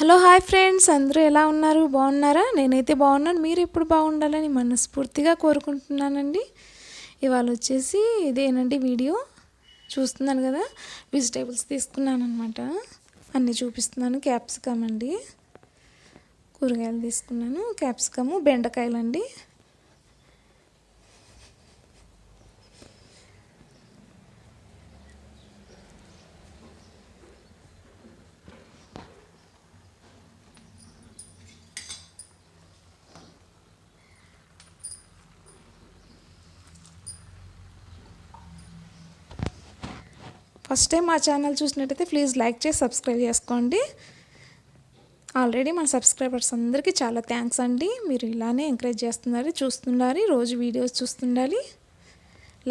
Hello hi friends, అందరూ ఎలా ఉన్నారు? బాగున్నారా? నేనైతే బాగున్నాను. మీరు ఎప్పుడు బాగుండాలని మనస్ఫూర్తిగా కోరుకుంటున్నానండి. ఇవాళ వచ్చేసి ఇదేనండి వీడియో చూస్తున్నాను కదా, వెజిటేబుల్స్ తీసుకున్నాను అనమాట. అన్నీ చూపిస్తున్నాను. క్యాప్సికమ్ అండి, కూరగాయలు తీసుకున్నాను. క్యాప్సికము, బెండకాయలండి. ఫస్ట్ టైం మా ఛానల్ చూసినట్టయితే ప్లీజ్ లైక్ చేసి సబ్స్క్రైబ్ చేసుకోండి. ఆల్రెడీ మన సబ్స్క్రైబర్స్ అందరికీ చాలా థ్యాంక్స్ అండి. మీరు ఇలానే ఎంకరేజ్ చేస్తున్నారు, చూస్తున్నారు, రోజు వీడియోస్ చూస్తుండాలి,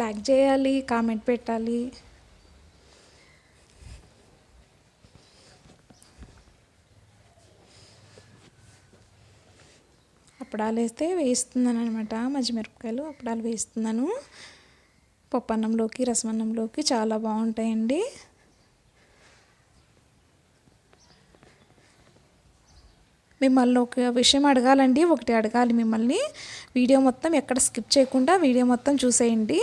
లైక్ చేయాలి, కామెంట్ పెట్టాలి. అప్పడాలు వేస్తే వేస్తున్నాను అనమాట. మజ్జిమిరపకాయలు అప్పడాలు వేస్తున్నాను. పప్పన్నంలోకి, రసమన్నంలోకి చాలా బాగుంటాయండి. మిమ్మల్ని ఒక విషయం అడగాలండి, ఒకటి అడగాలి మిమ్మల్ని. వీడియో మొత్తం ఎక్కడ స్కిప్ చేయకుండా వీడియో మొత్తం చూసేయండి.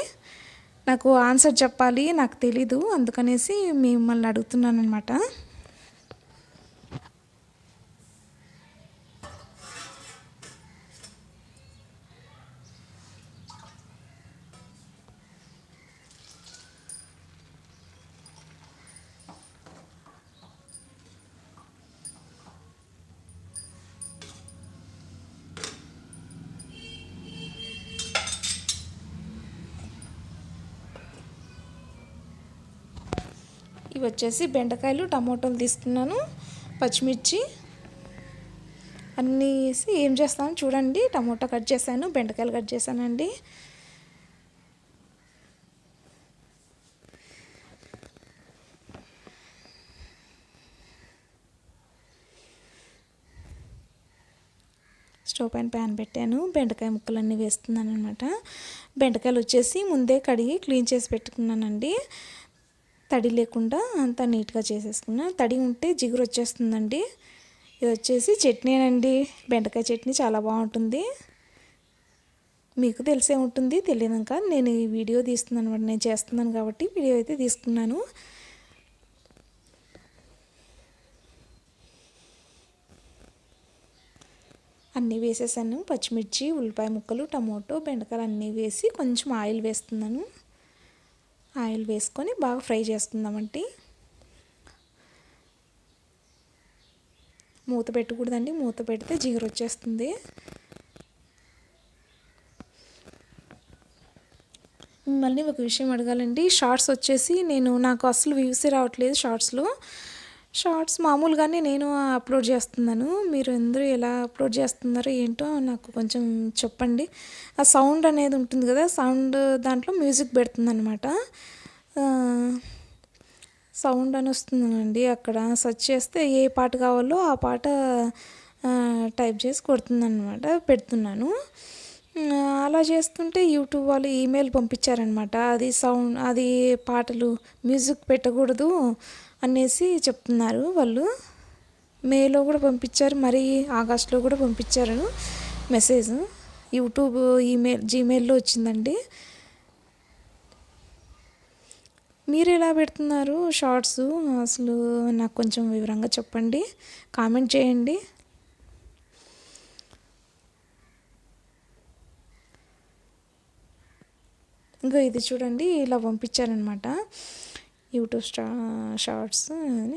నాకు ఆన్సర్ చెప్పాలి, నాకు తెలీదు, అందుకనేసి మిమ్మల్ని అడుగుతున్నాను అనమాట. ఇవి వచ్చేసి బెండకాయలు, టమోటాలు తీసుకున్నాను, పచ్చిమిర్చి అన్నీ వేసి ఏం చేస్తాను చూడండి. టమోటా కట్ చేశాను, బెండకాయలు కట్ చేశానండి. స్టవ్ పైన ప్యాన్ పెట్టాను. బెండకాయ ముక్కలన్నీ వేస్తున్నాను అనమాట. బెండకాయలు వచ్చేసి ముందే కడిగి క్లీన్ చేసి పెట్టుకున్నానండి. తడి లేకుండా అంతా నీట్గా చేసేసుకున్నా. తడి ఉంటే జిగురు వచ్చేస్తుందండి. ఇది వచ్చేసి చట్నీ అండి, బెండకాయ చట్నీ చాలా బాగుంటుంది. మీకు తెలిసే ఉంటుంది, తెలియదాక నేను ఈ వీడియో తీస్తున్నాను అనమాట. నేను చేస్తున్నాను కాబట్టి వీడియో అయితే తీసుకున్నాను. అన్నీ వేసేసాను. పచ్చిమిర్చి, ఉల్లిపాయ ముక్కలు, టమోటో, బెండకాయలు అన్నీ వేసి కొంచెం ఆయిల్ వేస్తున్నాను. ఆయిల్ వేసుకొని బాగా ఫ్రై చేసుకుందామండి. మూత పెట్టకూడదండి, మూత పెడితే జిగురు వచ్చేస్తుంది. మళ్ళీ ఒక విషయం అడగాలండి. షార్ట్స్ వచ్చేసి నాకు అసలు వ్యూసే రావట్లేదు షార్ట్స్ మామూలుగానే నేను అప్లోడ్ చేస్తున్నాను. మీరు అందరూ ఎలా అప్లోడ్ చేస్తున్నారో ఏంటో నాకు కొంచెం చెప్పండి. ఆ సౌండ్ అనేది ఉంటుంది కదా, సౌండ్ దాంట్లో మ్యూజిక్ పెడుతుంది అనమాట. సౌండ్ అని వస్తుందండి. అక్కడ సెర్చ్ చేస్తే ఏ పాట కావాలో ఆ పాట టైప్ చేసి కొడుతుందన్నమాట, పెడుతున్నాను. అలా చేస్తుంటే యూట్యూబ్ వాళ్ళు ఈమెయిల్ పంపించారనమాట. అది పాటలు మ్యూజిక్ పెట్టకూడదు అనేసి చెప్తున్నారు వాళ్ళు. మేలో కూడా పంపించారు, మరి ఆగస్టులో కూడా పంపించారు మెసేజ్. యూట్యూబ్ జీమెయిల్లో వచ్చిందండి. మీరు ఎలా పెడుతున్నారు షార్ట్స్? అసలు నాకు కొంచెం వివరంగా చెప్పండి, కామెంట్ చేయండి. ఇంకా ఇది చూడండి, ఇలా పంపించారనమాట యూట్యూబ్ షార్ట్స్ అని.